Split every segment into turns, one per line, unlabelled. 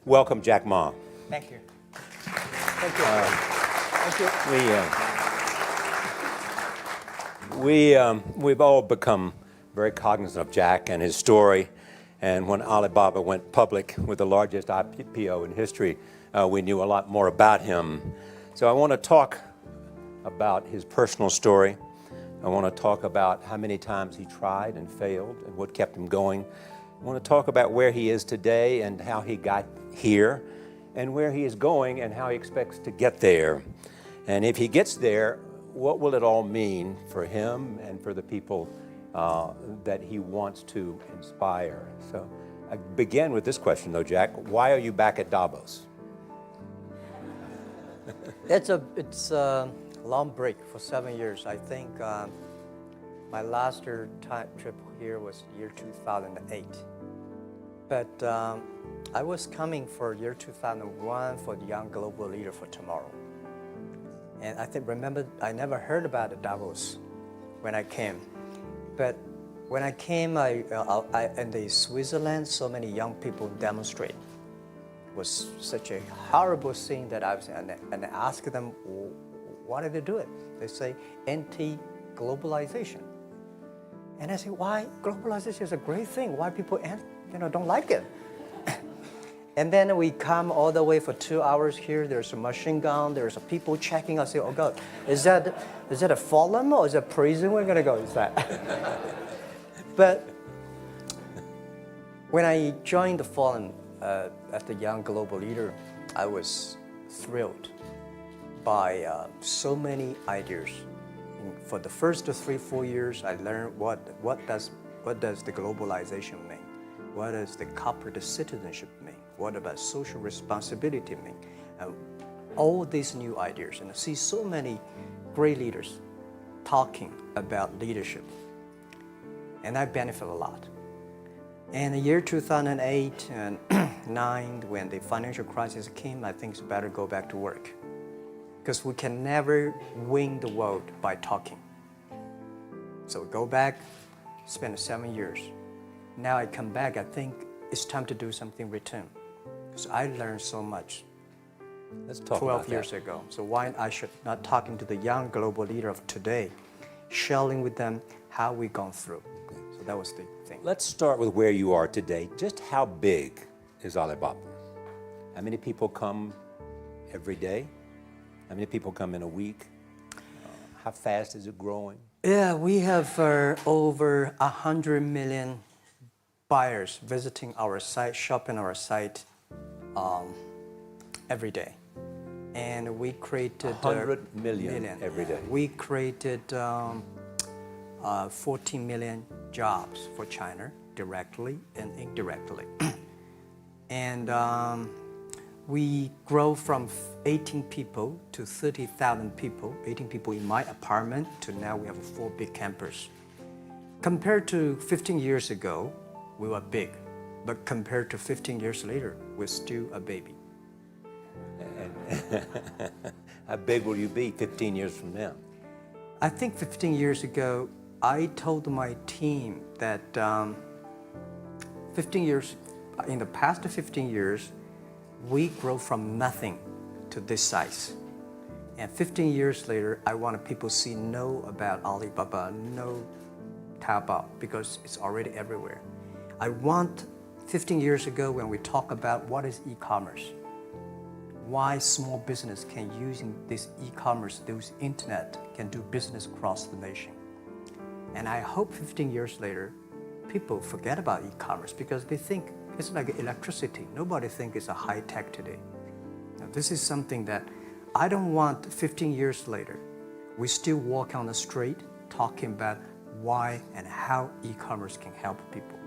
Welcome, Jack Ma.
Thank you. Thank you. Thank you.
We've all become very cognizant of Jack and his story. And when Alibaba went public with the largest IPO in history, we knew a lot more about him. So I want to talk about his personal story. I want to talk about how many times he tried and failed and what kept him going. I want to talk about where he is today and how he got here, and where he is going and how he expects to get there. And if he gets there, what will it all mean for him and for the people that he wants to inspire? So I begin with this question though, Jack. Why are you back at Davos?
It's a long break for 7 years. I think my last trip here was year 2008. But I was coming for year 2001 for the Young Global Leader for Tomorrow. And remember, I never heard about Davos when I came. But when I came, in the Switzerland, so many young people demonstrate. It was such a horrible thing that I was, and I asked them, why did they do it? They say, anti-globalization. And I say, why? Globalization is a great thing. Why people don't like it? And then we come all the way for 2 hours here. There's a machine gun. There's people checking. I say, oh God, is that a forum or is it prison? We're gonna go. Is that? But when I joined the forum as the Young Global Leader, I was thrilled by so many ideas. For the first 3-4 years, I learned what does the globalization mean? What does the corporate citizenship mean? What about social responsibility mean? All these new ideas, and I see so many great leaders talking about leadership, and I benefit a lot. And the year 2008 and 2009, when the financial crisis came, I think it's better go back to work, because we can never win the world by talking. So go back, spend 7 years. Now I come back, I think it's time to do something return. Because I learned so much.
Let's talk
12 years ago. So why I should not talking to the young global leader of today, sharing with them how we've gone through. So that was the thing.
Let's start with where you are today. Just how big is Alibaba? How many people come every day? How many people come in a week? How fast is it growing?
Yeah, we have over 100 million buyers visiting our site, shopping our site every day. And we created
100 million every day.
We created 14 million jobs for China, directly and indirectly. And we grow from 18 people to 30,000 people, 18 people in my apartment, to now we have 4 big campus. Compared to 15 years ago, we were big, but compared to 15 years later, we're still a baby.
And how big will you be 15 years from now?
I think 15 years ago, I told my team that in the past 15 years, we grow from nothing to this size. And 15 years later, I want people to know about Alibaba, know Taobao, because it's already everywhere. I want 15 years ago when we talk about what is e-commerce, why small business can using this e-commerce, this internet, can do business across the nation. And I hope 15 years later, people forget about e-commerce because they think it's like electricity. Nobody thinks it's a high tech today. Now, this is something that I don't want 15 years later, we still walk on the street talking about why and how e-commerce can help people.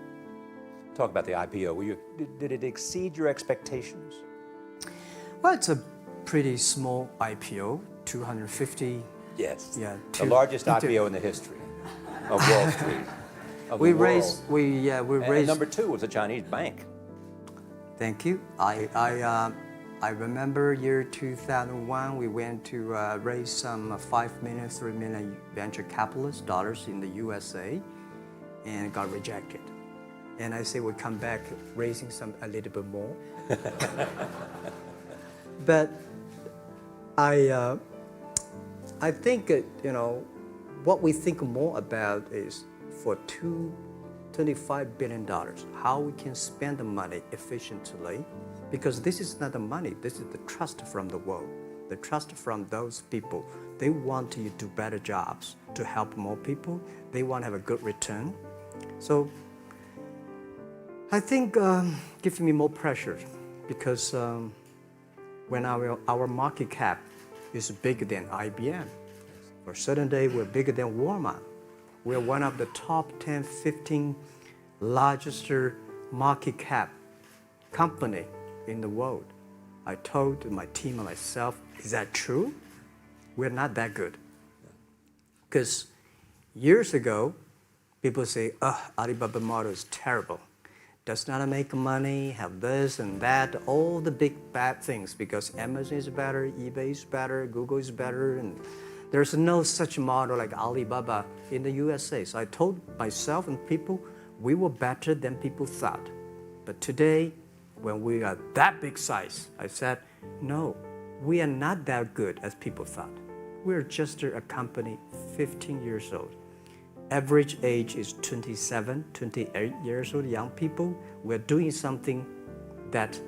Talk about the IPO. Did it exceed your expectations?
Well, it's a pretty small IPO, 250.
Yes.
Yeah.
The largest IPO in the history of Wall Street. We raised. And number 2 was a Chinese bank.
Thank you. I remember year 2001. We went to raise some 5 million, 3 million venture capitalist dollars in the USA, and got rejected. And I say we'll come back raising a little bit more. But I think, what we think more about is for $25 billion, how we can spend the money efficiently, because this is not the money, this is the trust from the world, the trust from those people. They want to do better jobs to help more people. They want to have a good return. So I think gives me more pressure, because when our market cap is bigger than IBM, for a certain day we're bigger than Walmart. We're one of the top 10, 15 largest market cap company in the world. I told my team and myself, is that true? We're not that good. Because years ago, people say, Alibaba model is terrible. Does not make money, have this and that, all the big bad things, because Amazon is better, eBay is better, Google is better, and there's no such model like Alibaba in the USA. So I told myself and people, we were better than people thought. But today, when we are that big size, I said, no, we are not that good as people thought. We're just a company 15 years old. Average age is 27, 28 years old, young people. We're doing something that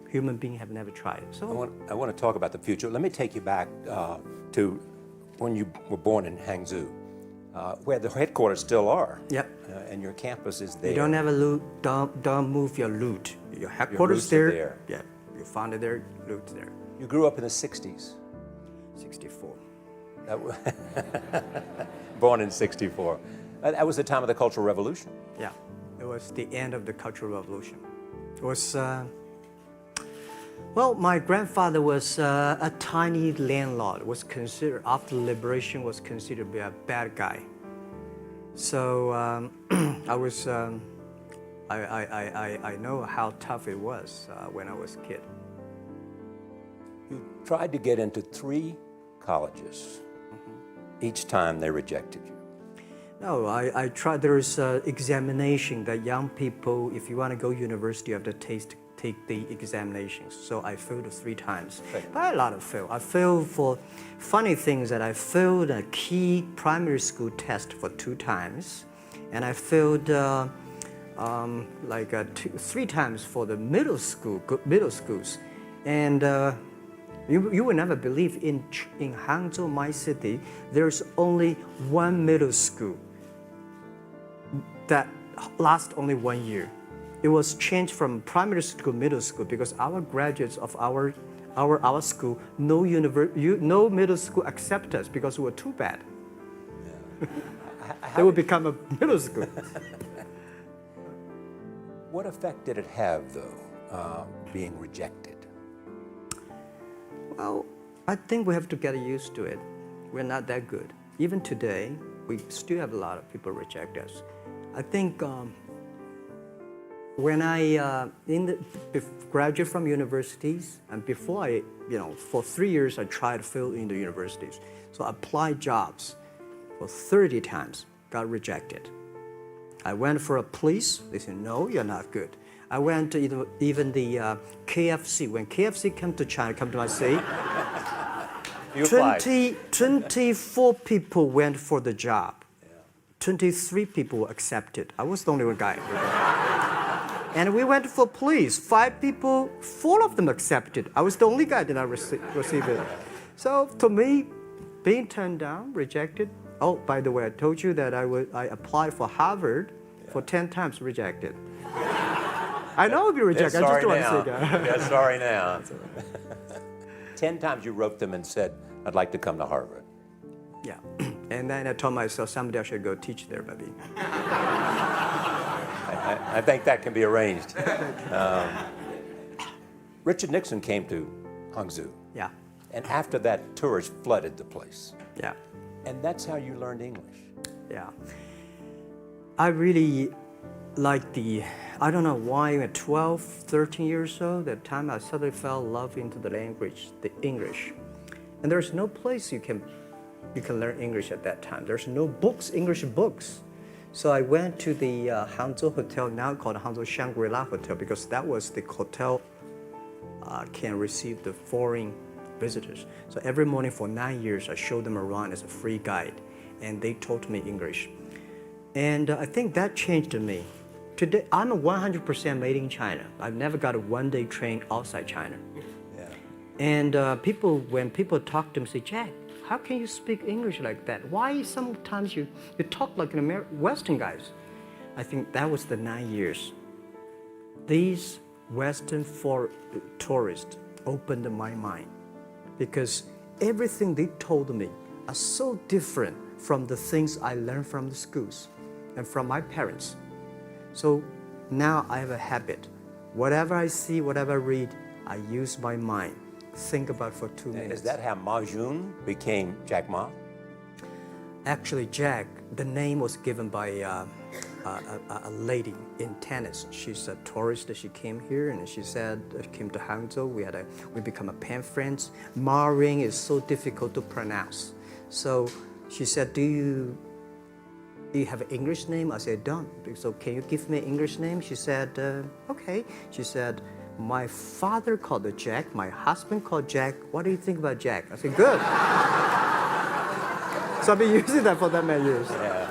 human beings have never tried. So
I want to talk about the future. Let me take you back to when you were born in Hangzhou, where the headquarters still are.
Yep.
And your campus is there.
You don't have a loot, don't move your loot. Your headquarters
Your
there.
roots are there.
Yeah, you found it there, loot there.
You grew up in the 60s.
64.
Born in 64. That was the time of the Cultural Revolution.
Yeah, it was the end of the Cultural Revolution. It was, well, my grandfather was a tiny landlord, was considered, after liberation, was considered to be a bad guy. So I know how tough it was when I was a kid.
You tried to get into 3 colleges. Each time they rejected you.
No, I tried. There is an examination that young people, if you want to go university, you have to take the examinations. So I failed 3 times.
Right.
But a lot of fail. I failed for funny things that I failed a key primary school test for 2 times. And I failed 3 times for the middle schools. And you will never believe in Hangzhou, my city, there's only 1 middle school that lasts only 1 year. It was changed from primary school to middle school because our graduates of our school, no middle school accept us because we were too bad. Yeah. They would become a middle school.
What effect did it have, though, being rejected?
Well, I think we have to get used to it. We're not that good. Even today, we still have a lot of people reject us. I think when I graduated from universities, and before I, for 3 years, I tried to fill in the universities. So I applied jobs for 30 times, got rejected. I went for a police, they said, no, you're not good. I went to even the KFC. When KFC came to China, come to my city, 24 people went for the job. 23 people were accepted. I was the only one guy. And we went for police. 5 people, 4 of them accepted. I was the only guy that I received it. So to me, being turned down, rejected. Oh, by the way, I told you that I applied for Harvard for 10 times, rejected. I know I'll be rejected. I just don't want to say that.
Yeah, sorry now. 10 times you wrote them and said, I'd like to come to Harvard.
Yeah. And then I told myself, someday I should go teach there, baby.
I think that can be arranged. Richard Nixon came to Hangzhou.
Yeah.
And after that, tourists flooded the place.
Yeah.
And that's how you learned English.
Yeah. I really like I don't know why at 12, 13 years old, that time I suddenly fell in love into the language, the English. And there's no place you can learn English at that time. There's no books, English books. So I went to the Hangzhou Hotel, now called Hangzhou Shangri-La Hotel, because that was the hotel can receive the foreign visitors. So every morning for 9 years, I showed them around as a free guide, and they taught me English. And I think that changed me. Today, I'm a 100% made in China. I've never got a one-day train outside China.
Yeah.
And when people talk to me, say, Jack, how can you speak English like that? Why sometimes you talk like an Western guys? I think that was the 9 years. These Western tourists opened my mind because everything they told me are so different from the things I learned from the schools and from my parents. So now I have a habit. Whatever I see, whatever I read, I use my mind. Think about for 2 minutes.
Is that how Ma Jun became Jack Ma?
Actually, Jack, the name was given by a lady in tennis. She's a tourist. She came here and she said, she came to Hangzhou. We become a pen friends. Ma Ring is so difficult to pronounce. So she said, do you have an English name? I said, don't. So can you give me an English name? She said, okay. She said, my father called her Jack. My husband called Jack. What do you think about Jack? I said, good. So I've been using that for that many years.
Yeah.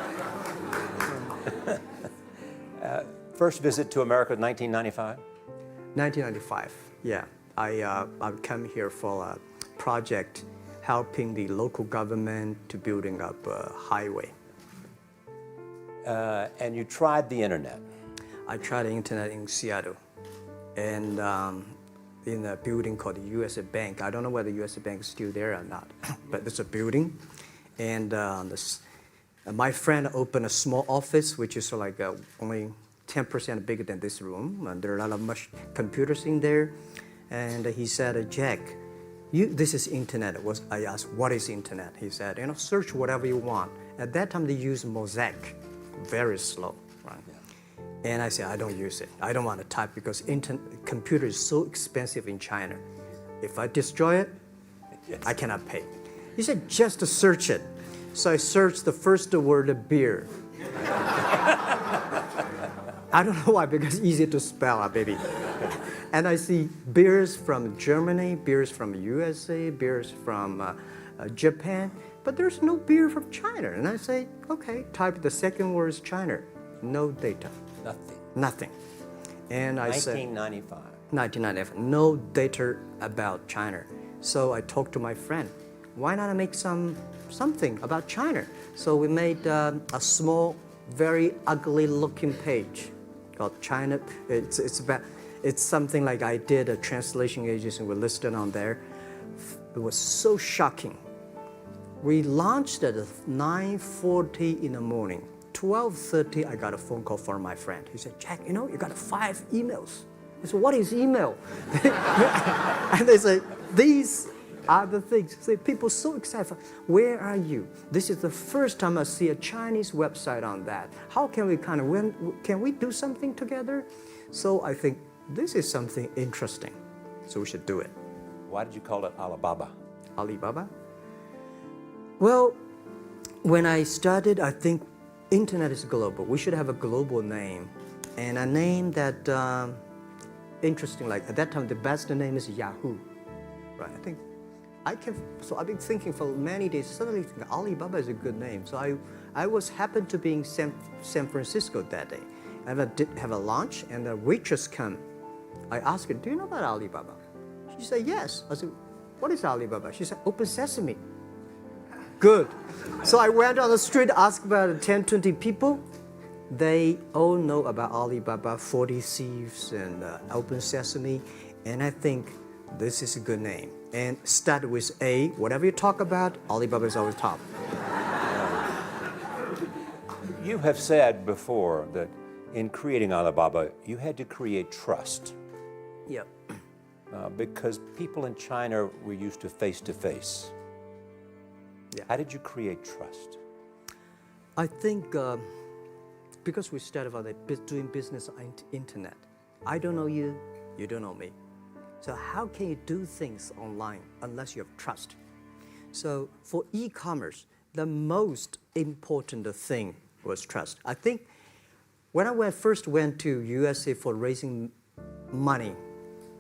First visit to America, 1995?
1995, yeah. I come here for a project helping the local government to building up a highway.
And you tried the internet.
I tried the internet in Seattle and in a building called the U.S. Bank. I don't know whether the U.S. Bank is still there or not, but it's a building. And my friend opened a small office, which is like only 10% bigger than this room. And there are a lot of computers in there. And he said, Jack, this is internet. I asked, what is internet? He said, search whatever you want. At that time, they used Mosaic, very slow. Right? Yeah. And I said, I don't use it. I don't want to type because computer is so expensive in China. If I destroy it, yes, I cannot pay. He said, just to search it. So I searched the first word, beer. I don't know why, because it's easy to spell, baby. And I see beers from Germany, beers from USA, beers from Japan, but there's no beer from China. And I say, okay, type the second word is China. No data.
Nothing.
Nothing. And I said,
1995.
No data about China. So I talked to my friend. Why not make something about China? So we made a small, very ugly-looking page called China. It's something like I did a translation agency and we listed on there. It was so shocking. We launched at 9:40 in the morning. 12:30, I got a phone call from my friend. He said, Jack, you got 5 emails. I said, what is email? And they say, these are the things. So people so excited. Where are you? This is the first time I see a Chinese website on that. How can we can we do something together? So I think this is something interesting. So we should do it.
Why did you call it Alibaba?
Alibaba? Well, when I started, I think internet is global. We should have a global name. And a name that, interesting, like at that time, the best name is Yahoo. Right, so I've been thinking for many days, suddenly think Alibaba is a good name. So I happened to be in San Francisco that day. I did have a lunch and a waitress come. I asked her, do you know about Alibaba? She said, yes. I said, what is Alibaba? She said, Open Sesame. Good. So I went on the street, asked about 10, 20 people. They all know about Alibaba, 40 Thieves, and Open Sesame. And I think this is a good name. And start with A. Whatever you talk about, Alibaba is always top.
You have said before that in creating Alibaba, you had to create trust.
Yep.
Because people in China were used to face-to-face.
Yeah.
How did you create trust?
I think because we started on doing business on the internet. I don't know you, you don't know me. So how can you do things online unless you have trust? So for e-commerce, the most important thing was trust. I think when I first went to USA for raising money,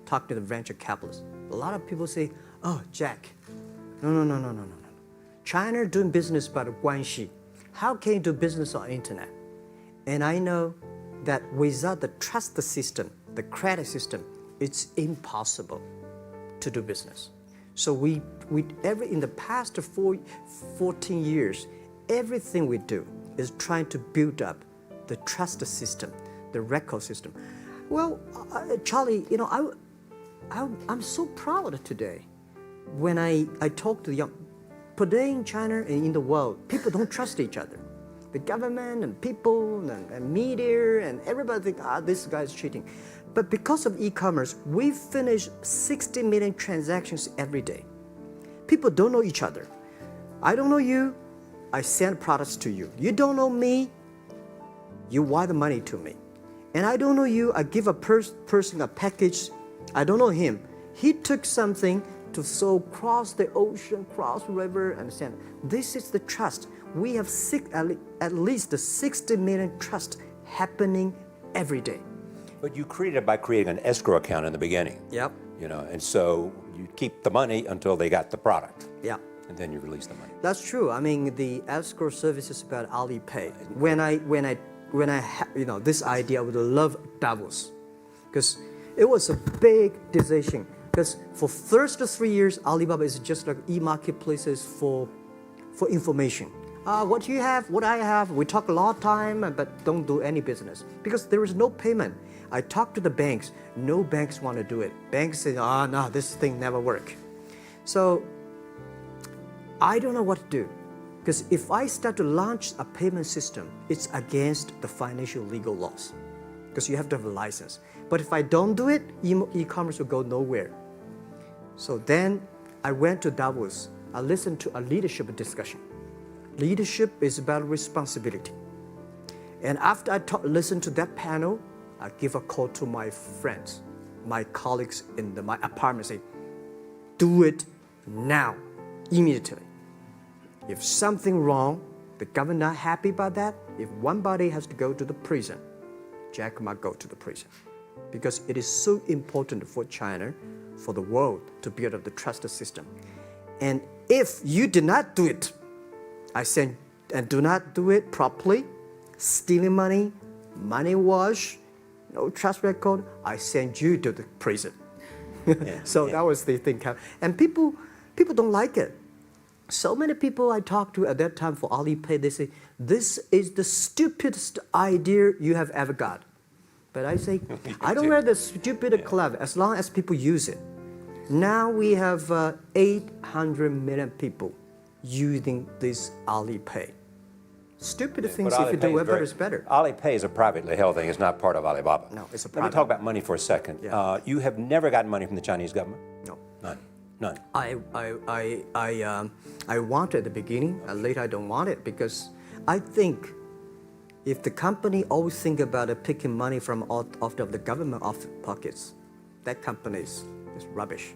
talk to the venture capitalists, a lot of people say, oh, Jack, no. China doing business by the guanxi. How can you do business on internet? And I know that without the trust system, the credit system, it's impossible to do business. So in the past 14 years, everything we do is trying to build up the trust system, the record system. Well, Charlie, I'm so proud today when I talk to the young. Today in China and in the world, people don't trust each other. The government and people and media and everybody think, this guy's cheating. But because of e-commerce, we finish 60 million transactions every day. People don't know each other. I don't know you, I send products to you. You don't know me, you wire the money to me. And I don't know you, I give a person a package, I don't know him. He took something to cross the ocean, cross the river, and send. This is the trust. We have at least 60 million trust happening every day.
But you created it by creating an escrow account in the beginning.
Yep.
And so you keep the money until they got the product.
Yeah.
And then you release the money.
That's true. I mean, the escrow service is about Alipay. When I had, this idea, I would love Davos, because it was a big decision. Because for first 3 years, Alibaba is just like e-marketplaces for information. What you have, what I have, we talk a lot of time, but don't do any business. Because there is no payment. I talked to the banks, no banks want to do it. Banks say, no, this thing never work. So I don't know what to do. Because if I start to launch a payment system, it's against the financial legal laws. Because you have to have a license. But if I don't do it, e-commerce will go nowhere. So then I went to Davos. I listened to a leadership discussion. Leadership is about responsibility. And after I listened to that panel, I give a call to my friends, my colleagues in my apartment, say, do it now, immediately. If something wrong, the government not happy about that, if one body has to go to the prison, Jack might go to the prison. Because it is so important for China, for the world, to build up the trust system. And if you did not do it, I said, and do not do it properly, stealing money, money wash, no trust record, I send you to the prison. That was the thing. And people don't like it. So many people I talked to at that time for Alipay, they say, this is the stupidest idea you have ever got. But I say, I don't wear the stupid clever as long as people use it. Now we have 800 million people using this Alipay. Stupid things, if you do it better, is better.
Alipay is a privately held thing. It's not part of Alibaba.
No, it's a private.
Let me talk about money for a second.
Yeah.
You have never gotten money from the Chinese government?
No.
None.
I want it at the beginning, and later I don't want it, because I think if the company always think about picking money from out of the government pockets, that company is rubbish.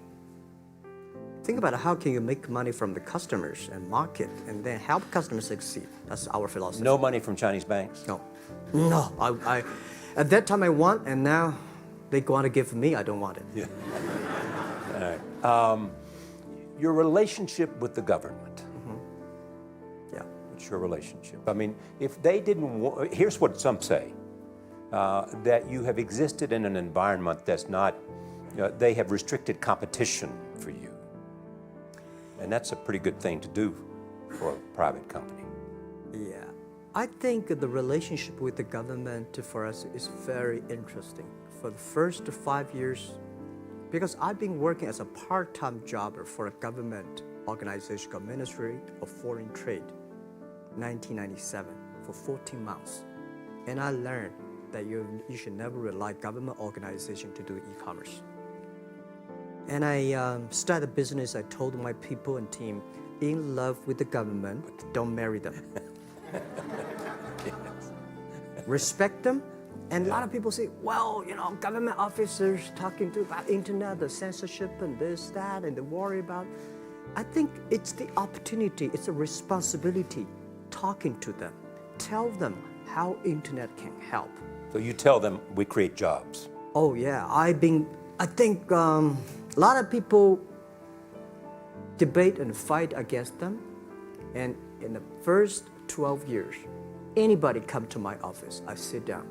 Think about how can you make money from the customers and market and then help customers succeed. That's our philosophy.
No money from Chinese banks?
No. I at that time I want, and now they want to give me, I don't want it.
Yeah. All right. Your relationship with the government.
Yeah.
What's your relationship? I mean, if they didn't here's what some say, that you have existed in an environment that's not, they have restricted competition for you. And that's a pretty good thing to do for a private company.
Yeah. I think the relationship with the government for us is very interesting. For the first 5 years, because I've been working as a part-time jobber for a government organization called Ministry of Foreign Trade, 1997, for 14 months. And I learned that you should never rely on government organization to do e-commerce. And I started a business. I told my people and team, in love with the government, don't marry them. Respect them. And a lot of people say, well, government officers talking about internet, the censorship and this, that, and they worry about. I think it's the opportunity, it's a responsibility talking to them, tell them how internet can help.
So you tell them we create jobs.
Oh yeah, I think a lot of people debate and fight against them. And in the first 12 years, anybody come to my office, I sit down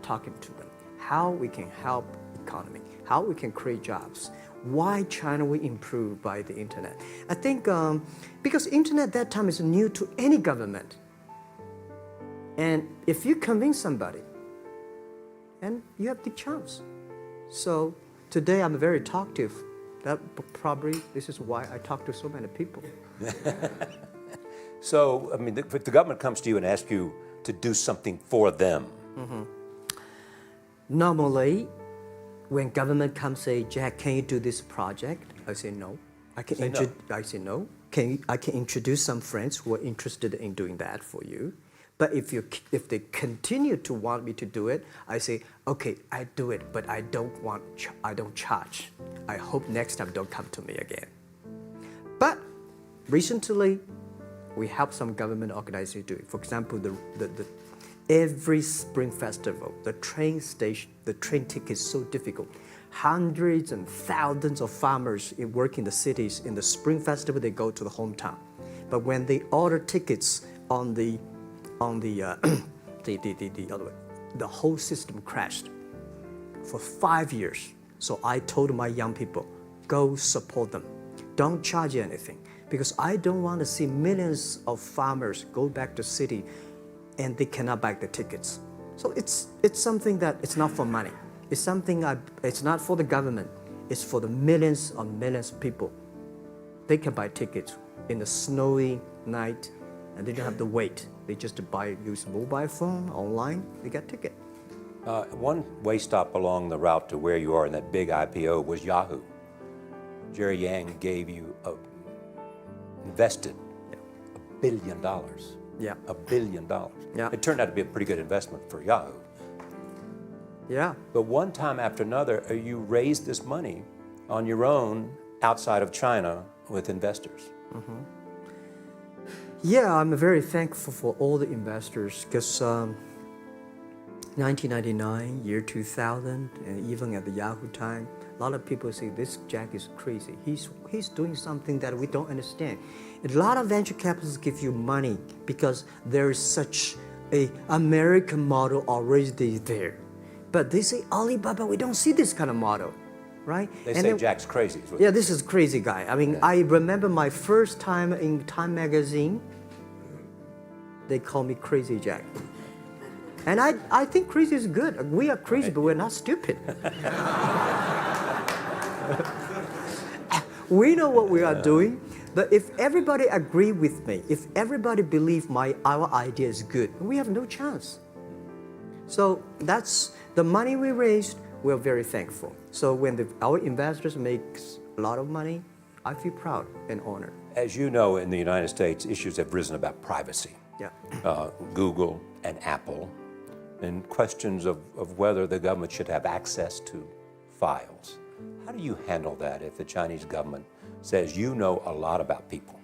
talking to them, how we can help economy, how we can create jobs, why China will improve by the internet. I think because internet that time is new to any government. And if you convince somebody, and you have the chance. So today I'm very talkative. That probably this is why I talk to so many people.
So, I mean, if the government comes to you and asks you to do something for them.
Normally, when government comes say, Jack, can you do this project? I say no. I say no. I can introduce some friends who are interested in doing that for you. But if they continue to want me to do it, I say, okay, I do it, but I don't charge. I hope next time don't come to me again. But recently, we help some government organizations do it. For example, every Spring Festival, the train ticket is so difficult. Hundreds and thousands of farmers work in the cities. In the Spring Festival, they go to the hometown. But when they order tickets on the whole system crashed for 5 years. So I told my young people, go support them. Don't charge anything. Because I don't want to see millions of farmers go back to city and they cannot buy the tickets. So it's something that it's not for money. It's something it's not for the government. It's for the millions of people. They can buy tickets in a snowy night and they don't have to wait. They just use mobile phone, online, they get ticket.
One way stop along the route to where you are in that big IPO was Yahoo. Jerry Yang gave you invested $1 billion.
Yeah.
$1 billion.
Yeah.
It turned out to be a pretty good investment for Yahoo.
Yeah.
But one time after another, you raised this money on your own outside of China with investors.
Yeah, I'm very thankful for all the investors because 1999, year 2000, and even at the Yahoo time, a lot of people say this Jack is crazy. He's doing something that we don't understand. A lot of venture capitalists give you money because there is such a American model already there. But they say, Alibaba, we don't see this kind of model, right?
They say Jack's crazy.
Yeah, this is crazy guy. I mean, I remember my first time in Time magazine, they call me Crazy Jack. And I think crazy is good. We are crazy, right, but we're not stupid. We know what we are doing, but if everybody agree with me, if everybody believe our idea is good, we have no chance. So that's the money we raised. We're very thankful. So when our investors make a lot of money, I feel proud and honored.
As you know, in the United States, issues have risen about privacy.
Yeah.
Google and Apple, and questions of whether the government should have access to files. How do you handle that if the Chinese government says you know a lot about people?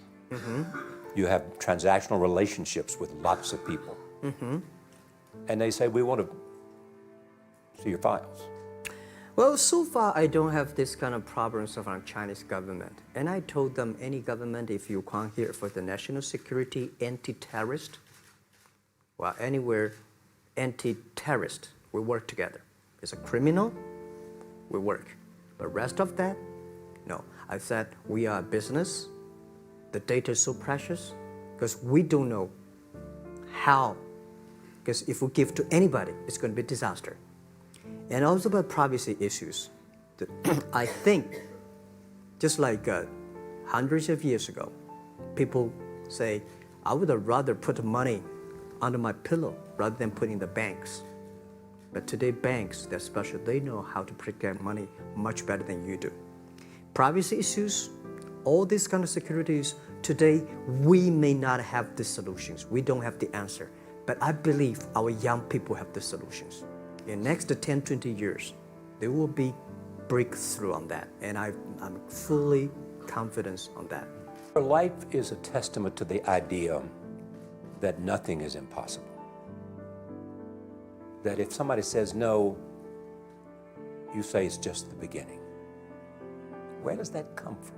You have transactional relationships with lots of people. And they say, we want to see your files.
Well, so far I don't have this kind of problems from Chinese government. And I told them, any government, if you come here for the national security, anti-terrorist, well, anywhere, anti-terrorist, we work together. It's a criminal, we work. But rest of that, no. I said, we are a business. The data is so precious because we don't know how. Because if we give to anybody, it's going to be a disaster. And also about privacy issues. I think, just like hundreds of years ago, people say, I would rather put money under my pillow rather than put in the banks. But today banks, they're special. They know how to protect money much better than you do. Privacy issues, all these kind of securities, today we may not have the solutions. We don't have the answer. But I believe our young people have the solutions. In the next 10, 20 years, there will be breakthrough on that. And I'm fully confident on that.
Your life is a testament to the idea that nothing is impossible. that if somebody says no, you say it's just the beginning. Where does that come from?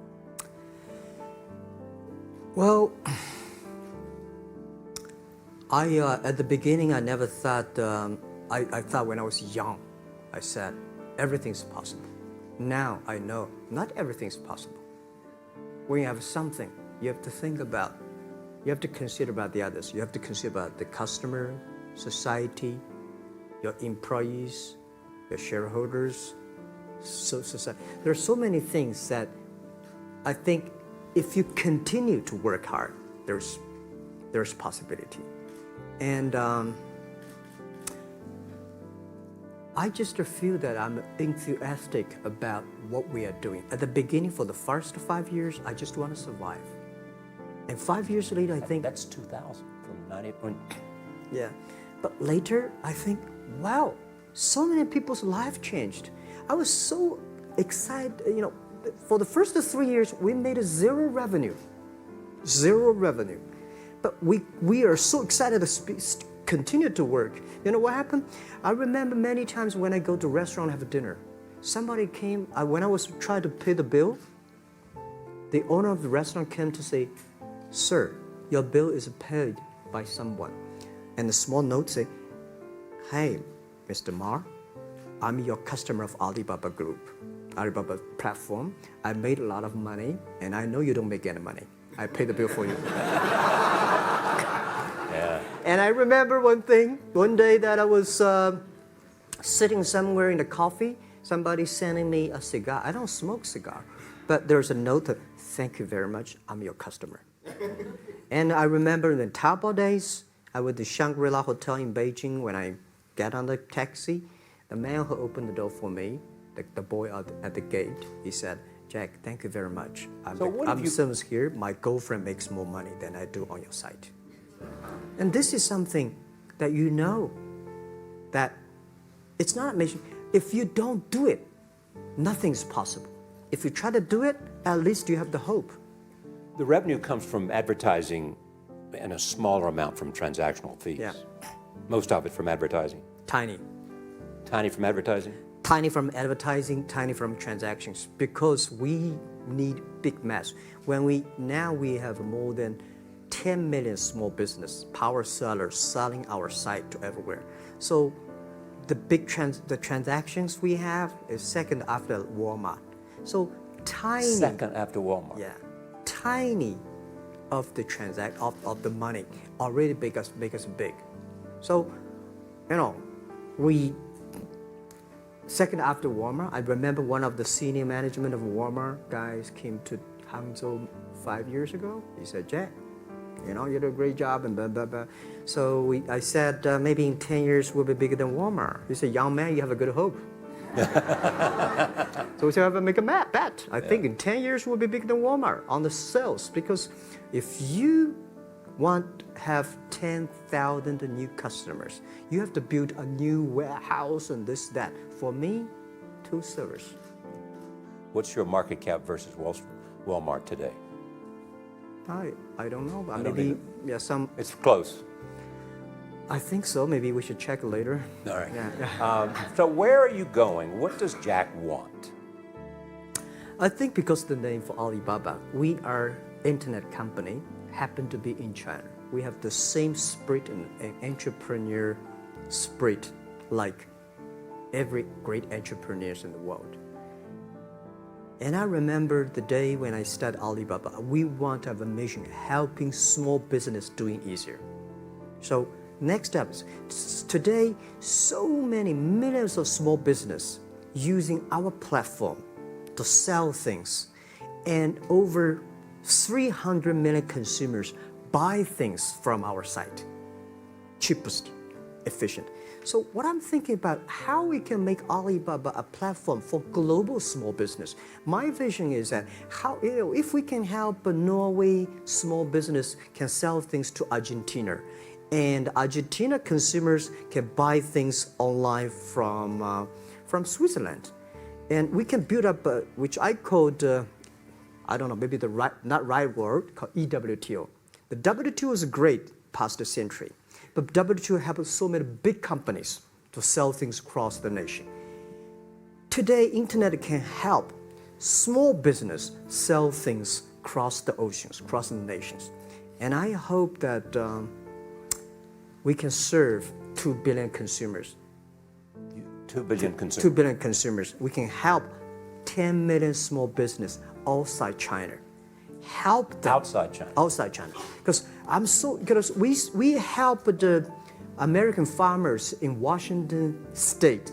Well, at the beginning, I never thought, I thought when I was young, I said, everything's possible. Now I know not everything's possible. When you have something, you have to think about, you have to consider about the others. You have to consider about the customer, society, your employees, your shareholders, society. There are so many things that I think if you continue to work hard, there's possibility. And I just feel that I'm enthusiastic about what we are doing. At the beginning, for the first 5 years, I just want to survive. And 5 years later, I think...
That's 2000, from 98.
Yeah. But later, I think, wow, so many people's life changed. I was so excited, you know, for the first 3 years, we made zero revenue. Zero revenue. But we are so excited to continue to work. You know what happened? I remember many times when I go to a restaurant and have dinner, somebody came, when I was trying to pay the bill, the owner of the restaurant came to say, "Sir, your bill is paid by someone." And the small note say, "Hey, Mr. Ma, I'm your customer of Alibaba Group, Alibaba platform. I made a lot of money, and I know you don't make any money. I pay the bill for you."
Yeah.
And I remember one day that I was sitting somewhere in the coffee, somebody sending me a cigar. I don't smoke cigar, but there's a note that, "Thank you very much, I'm your customer." And I remember in the Taobao days, I was at the Shangri-La Hotel in Beijing. When I got on the taxi, the man who opened the door for me, the boy at the gate, he said, "Jack, thank you very much. I'm service here. My girlfriend makes more money than I do on your site." And this is something that you know, that it's not amazing. If you don't do it, nothing's possible. If you try to do it, at least you have the hope.
The revenue comes from advertising and a smaller amount from transactional fees.
Yeah.
Most of it from advertising.
Tiny.
Tiny from advertising?
Tiny from advertising, tiny from transactions, because we need big mass. When we have more than 10 million small business power sellers selling our site to everywhere. So the transactions we have is second after Walmart. So tiny.
Second after Walmart.
Yeah, tiny of the of the money already make us big. So, you know, we second after Walmart. I remember one of the senior management of Walmart guys came to Hangzhou 5 years ago. He said, "Jack, you know, you do a great job," and blah, blah, blah. So I said, maybe in 10 years we'll be bigger than Walmart. He said, "Young man, you have a good hope." So we said, make a bet. I think in 10 years we'll be bigger than Walmart on the sales. Because if you want to have 10,000 new customers, you have to build a new warehouse and this, that. For me, 2 servers.
What's your market cap versus Walmart today?
I don't know, but
I don't
maybe
either.
some.
It's close.
I think so. Maybe we should check later.
All right.
Yeah.
So where are you going? What does Jack want?
I think because the name for Alibaba, we are internet company, happen to be in China. We have the same spirit and entrepreneur spirit like every great entrepreneurs in the world. And I remember the day when I started Alibaba, we want to have a mission helping small business doing easier. So next step is today, so many millions of small business using our platform to sell things, and over 300 million consumers buy things from our site. Cheapest, efficient. So what I'm thinking about, how we can make Alibaba a platform for global small business. My vision is that how, if we can help a Norway small business can sell things to Argentina, and Argentina consumers can buy things online from Switzerland, and we can build up which I called, I don't know, maybe the not right word, called EWTO. The WTO is great past the century, but WTO helps so many big companies to sell things across the nation. Today, internet can help small business sell things across the oceans, across the nations. And I hope that we can serve 2 billion consumers.
2 billion consumers.
2 billion consumers. We can help 10 million small business outside China. Help them.
Outside China.
Outside China. Because we help the American farmers in Washington State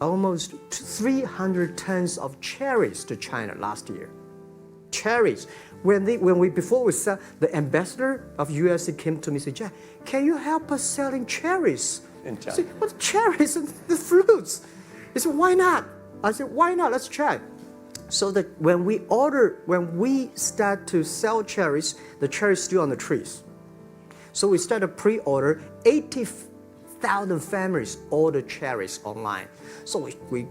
almost 300 tons of cherries to China last year. Cherries. Before we sell, the ambassador of USA came to me and said, Jack, can you help us selling cherries?
In China.
I said, what cherries and the fruits? He said, why not? I said, why not? Let's try. So that when we start to sell cherries, the cherries still on the trees. So we start a pre-order, 80,000 families order cherries online. So we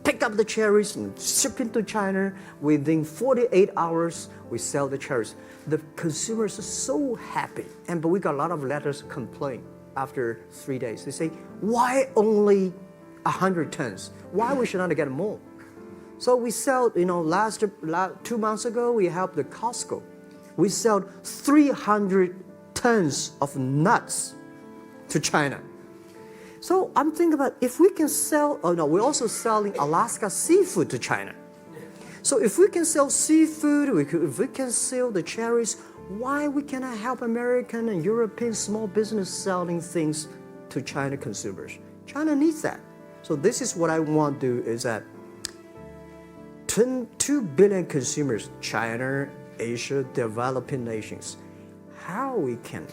pick up the cherries and ship into China. Within 48 hours, we sell the cherries. The consumers are so happy. But we got a lot of letters complaint after 3 days. They say, why only 100 tons? Why we should not get more? So we sell, 2 months ago, we helped the Costco. We sell 300 tons of nuts to China. So I'm thinking about if we can sell, we're also selling Alaska seafood to China. So if we can sell seafood, if we can sell the cherries, why we cannot help American and European small business selling things to China consumers? China needs that. So this is what I want to do is that 2 billion consumers, China, Asia, developing nations, how we can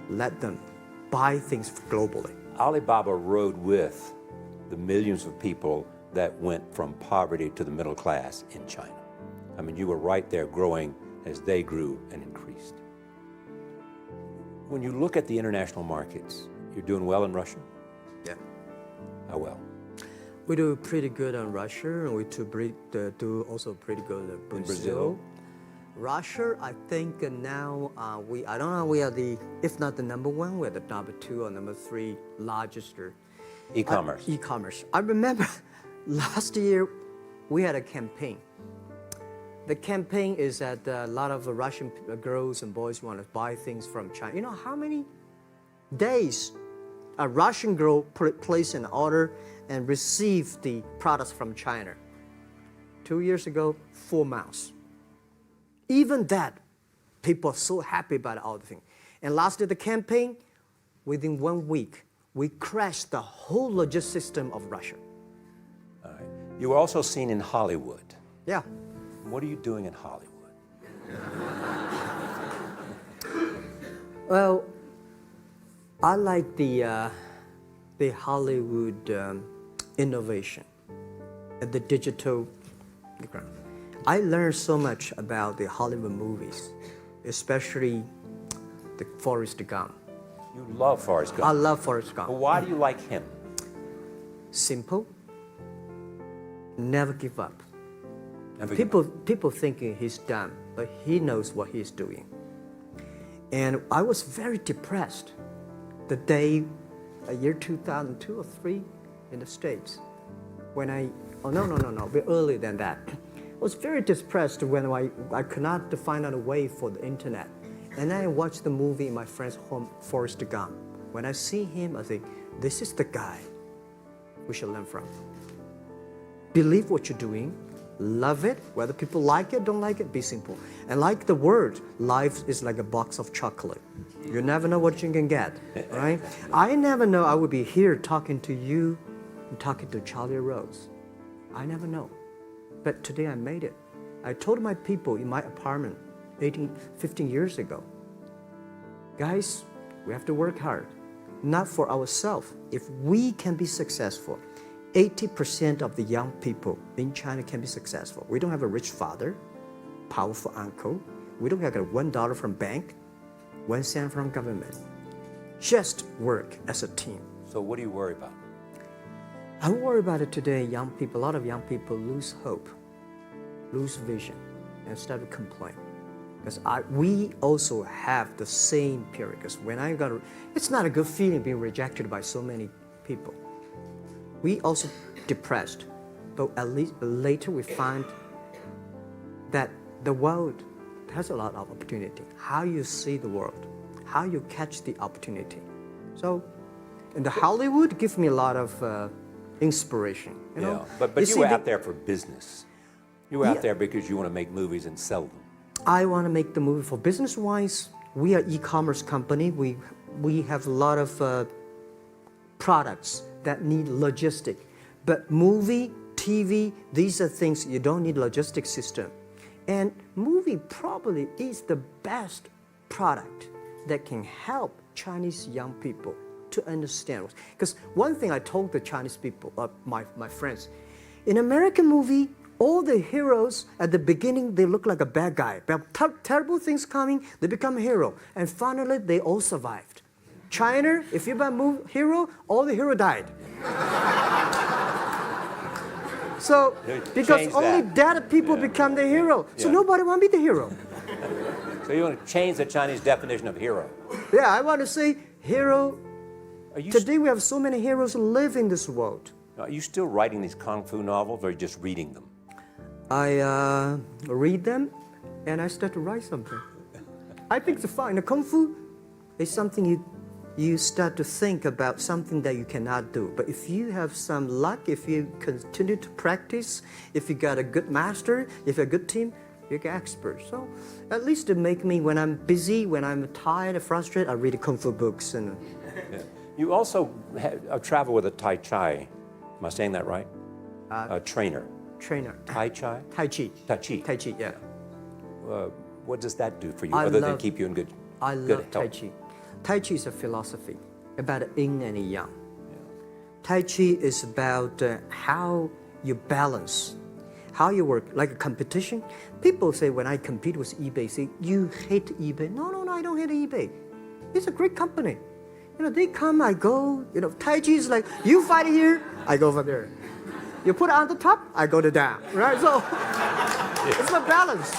let them buy things globally.
Alibaba rode with the millions of people that went from poverty to the middle class in China. I mean, you were right there growing as they grew and increased. When you look at the international markets, you're doing well in Russia?
Yeah.
How well?
We do pretty good on Russia, and we do also pretty good at Brazil.
In Brazil?
Russia, I think now I don't know, we are if not the number 1, we're the number 2 or number 3 largest
E-commerce.
E-commerce. I remember last year we had a campaign. The campaign is that a lot of Russian girls and boys want to buy things from China. You know how many days a Russian girl placed an order and received the products from China? 2 years ago, 4 months. Even that, people are so happy about all the things. And last year, the campaign, within 1 week, we crashed the whole logistics system of Russia.
All right. You were also seen in Hollywood.
Yeah.
What are you doing in Hollywood?
Well, I like the Hollywood innovation and the digital background. I learned so much about the Hollywood movies, especially the Forrest Gump.
You love Forrest Gump.
I love Forrest Gump.
Well, why do you like him?
Simple. Never give up.
Never give up.
People thinking he's dumb, but he knows what he's doing. And I was very depressed the day, year 2002 or 3 in the States. When a bit earlier than that. I was very depressed when I could not find out a way for the internet. And then I watched the movie in my friend's home, Forrest Gump. When I see him, I think, this is the guy we should learn from. Believe what you're doing, love it, whether people like it, don't like it, be simple. And like the word, life is like a box of chocolate. You never know what you can get, right? I never know I would be here talking to you and talking to Charlie Rose. I never know. But today I made it. I told my people in my apartment 15 years ago, guys, we have to work hard, not for ourselves. If we can be successful, 80% of the young people in China can be successful. We don't have a rich father, powerful uncle. We don't have $1 from bank, 1 cent from government. Just work as a team.
So what do you worry about?
I worry about it today. Young people, a lot of young people lose hope, lose vision, and start to complain. Because we also have the same period. Because when it's not a good feeling being rejected by so many people. We also depressed, but at least later we find that the world has a lot of opportunity. How you see the world, how you catch the opportunity. So, and the Hollywood gives me a lot of inspiration. You know?
But you were out there for business. You were out there because you want to make movies and sell them.
I want to make the movie for business-wise. We are e-commerce company. We have a lot of products that need logistic. But movie, TV, these are things you don't need logistic system. And movie probably is the best product that can help Chinese young people to understand. Because one thing I told the Chinese people, my friends, in American movie, all the heroes at the beginning, they look like a bad guy. But terrible things coming, they become a hero. And finally, they all survived. China, if you're a hero, all the hero died. So, because only dead people become the hero. So nobody want to be the hero.
So you want to change the Chinese definition of hero?
Yeah, I want to say hero. Today we have so many heroes live in this world.
Are you still writing these kung fu novels or are you just reading them?
I read them and I start to write something. I think it's fun. The kung fu is something you start to think about something that you cannot do. But if you have some luck, if you continue to practice, if you got a good master, if you're a good team, you get expert. So at least to make me, when I'm busy, when I'm tired or frustrated, I read kung fu books. And
You also travel with a Tai Chi. Am I saying that right? A trainer. Tai Chi?
Tai Chi.
Tai Chi.
Tai Chi, yeah.
What does that do for you other than keep you in good health?
I love Tai Chi. Tai Chi is a philosophy about yin and yang. Tai Chi is about how you balance, how you work, like a competition. People say when I compete with eBay, say, you hate eBay. No, I don't hate eBay. It's a great company. You know, they come, I go. You know, Tai Chi is like, you fight here, I go over there. You put it on the top, I go to down, right? So it's a balance,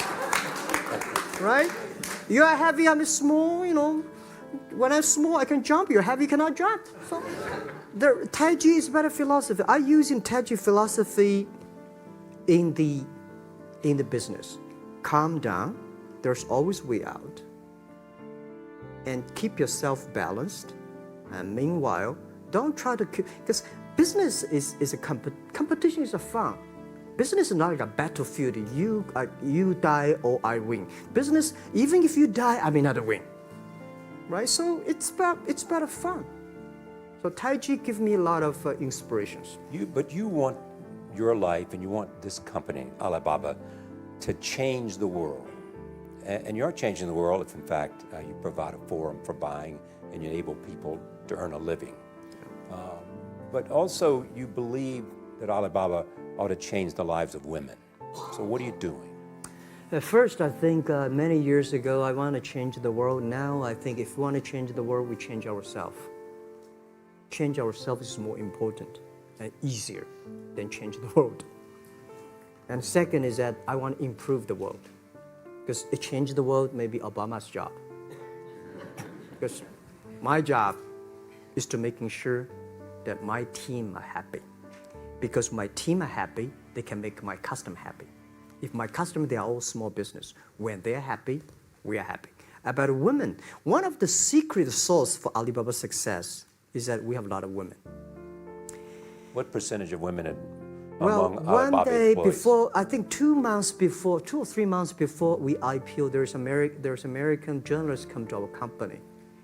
right? You are heavy, I'm small, you know. When I'm small, I can jump. You're heavy, you cannot jump. So the Tai Chi is better philosophy. I use in Tai Chi philosophy in the business. Calm down. There's always way out. And keep yourself balanced. And meanwhile, don't try to keep, because business is a competition is a fun. Business is not like a battlefield. You die or I win. Business, even if you die, I may not win. Right? So it's about fun. So Tai Chi gives me a lot of inspirations.
But you want your life and you want this company, Alibaba, to change the world. And you're changing the world if, in fact, you provide a forum for buying and you enable people to earn a living. But also, you believe that Alibaba ought to change the lives of women. So what are you doing?
At first, I think many years ago, I want to change the world. Now, I think if we want to change the world, we change ourselves. Change ourselves is more important and easier than change the world. And second is that I want to improve the world. Because it changed the world may be Obama's job. Because my job is to making sure that my team are happy. Because my team are happy, they can make my customer happy. If my customer, they are all small business. When they're happy, we are happy. About women, one of the secret source for Alibaba's success is that we have a lot of women.
What percentage of women
among
Alibaba
one day
employees?
before, I think 2 or 3 months before we IPO, there's American journalist come to our company.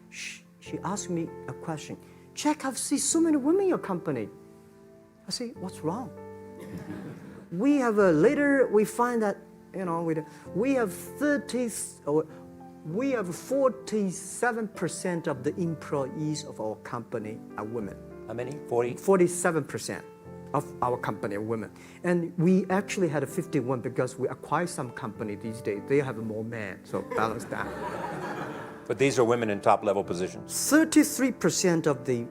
She asked me a question. Jack, I've seen so many women in your company. I say, what's wrong? We have later we find that we have 47% of the employees of our company are women.
How many? 40?
47% of our company are women. And we actually had a 51 because we acquired some company these days. They have more men, so balance that.
But these are women in top-level positions?
33% of the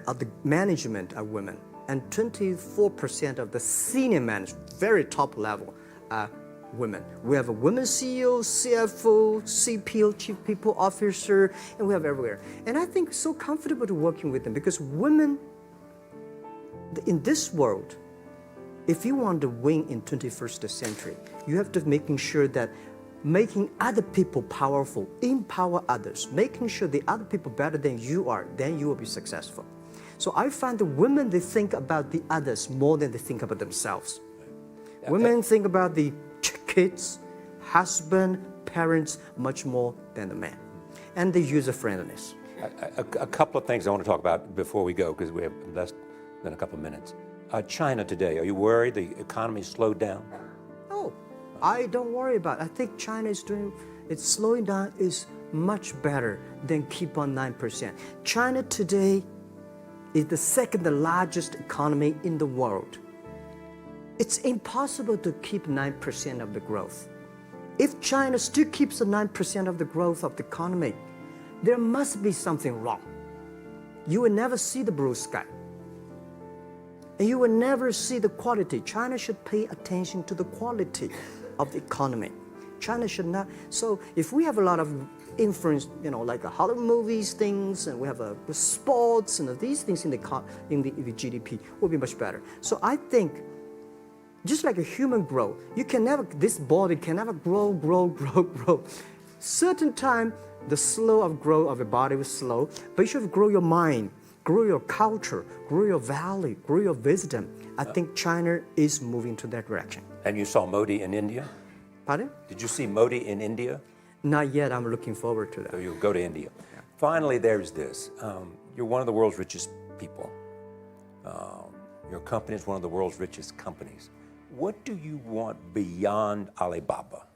of the management are women. And 24% of the senior management, very top level, are women. We have a women CEO, CFO, CPO, Chief People Officer, and we have everywhere. And I think so comfortable to working with them because women in this world, if you want to win in 21st century, you have to making sure that making other people powerful, empower others, making sure the other people better than you are, then you will be successful. So I find the women, they think about the others more than they think about themselves. Women think about the kids, husband, parents much more than the man. And the user-friendliness.
A couple of things I want to talk about before we go, because we have less than a couple of minutes. China today, are you worried the economy slowed down?
No, I don't worry about it. I think China is doing, it's slowing down is much better than keep on 9%. China today is the second largest economy in the world. It's impossible to keep 9% of the growth. If China still keeps the 9% of the growth of the economy, there must be something wrong. You will never see the blue sky. And you will never see the quality. China should pay attention to the quality of the economy. China should not. So if we have a lot of influence, like Hollywood movies, things, and we have sports and these things in the GDP, will be much better. So I think, just like a human growth, this body can never grow. Certain time, the slow of growth of a body is slow, but you should grow your mind, grow your culture, grow your value, grow your wisdom. I think China is moving to that direction.
And you saw Modi in India?
Pardon?
Did you see Modi in India?
Not yet. I'm looking forward to that.
So you'll go to India. Yeah. Finally, there's this. You're one of the world's richest people. Your company is one of the world's richest companies. What do you want beyond Alibaba?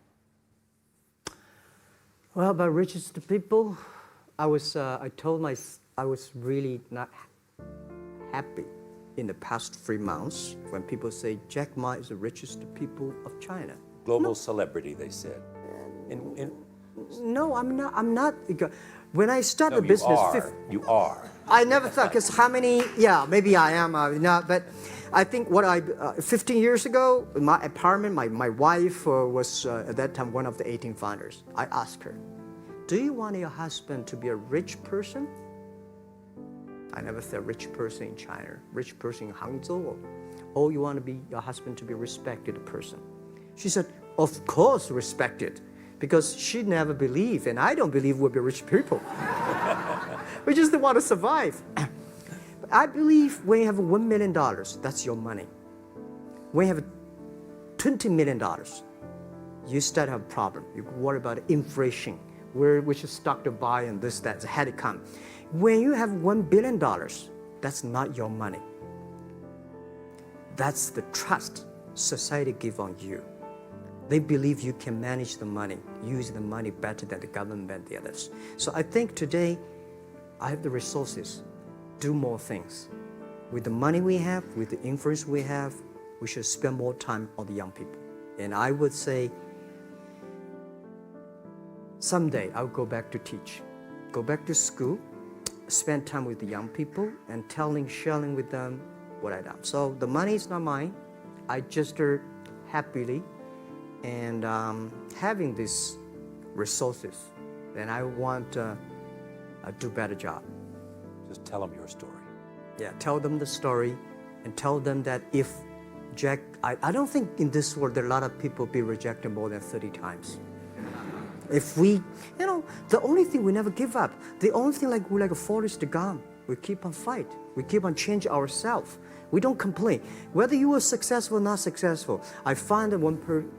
Well, about richest people, I was really not happy in the past 3 months when people say Jack Ma is the richest people of China.
Global celebrity, they said.
No, I'm not. When I started the business,
you are.
I never thought, because maybe I am, but I think 15 years ago, my apartment, my wife was at that time one of the 18 founders. I asked her, do you want your husband to be a rich person? I never said rich person in China, rich person in Hangzhou, or you want your husband to be a respected person? She said, of course respected, because she never believed, and I don't believe we'll be rich people. We just want to survive. I believe when you have $1 million, that's your money. When you have $20 million, you start to have a problem. You worry about inflation, which stock to buy and this, that, had to come. When you have $1 billion, that's not your money. That's the trust society gives on you. They believe you can manage the money, use the money better than the government and the others. So I think today, I have the resources, do more things. With the money we have, with the influence we have, we should spend more time on the young people. And I would say, someday I'll go back to teach, go back to school, spend time with the young people, and sharing with them what I've done. So the money is not mine. I just happily and having these resources, then I want to do a better job.
Just tell them your story.
Yeah, tell them the story, and tell them that if Jack, I don't think in this world there are a lot of people be rejected more than 30 times. If we, the only thing we never give up, the only thing we're like a Forrest Gump, we keep on fight, we keep on change ourselves. We don't complain. Whether you are successful or not successful, I find that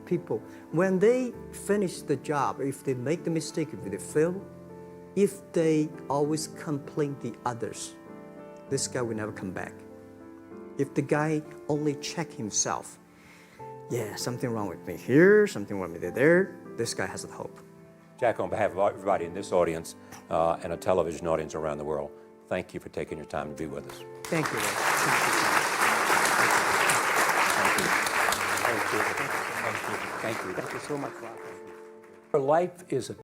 people, when they finish the job, if they make the mistake, if they fail, if they always complain the others, this guy will never come back. If the guy only check himself, something wrong with me here, something wrong with me there, this guy has a hope.
Jack, on behalf of everybody in this audience and a television audience around the world, thank you for taking your time to be with us.
Thank you.
Thank you so much. Your life is a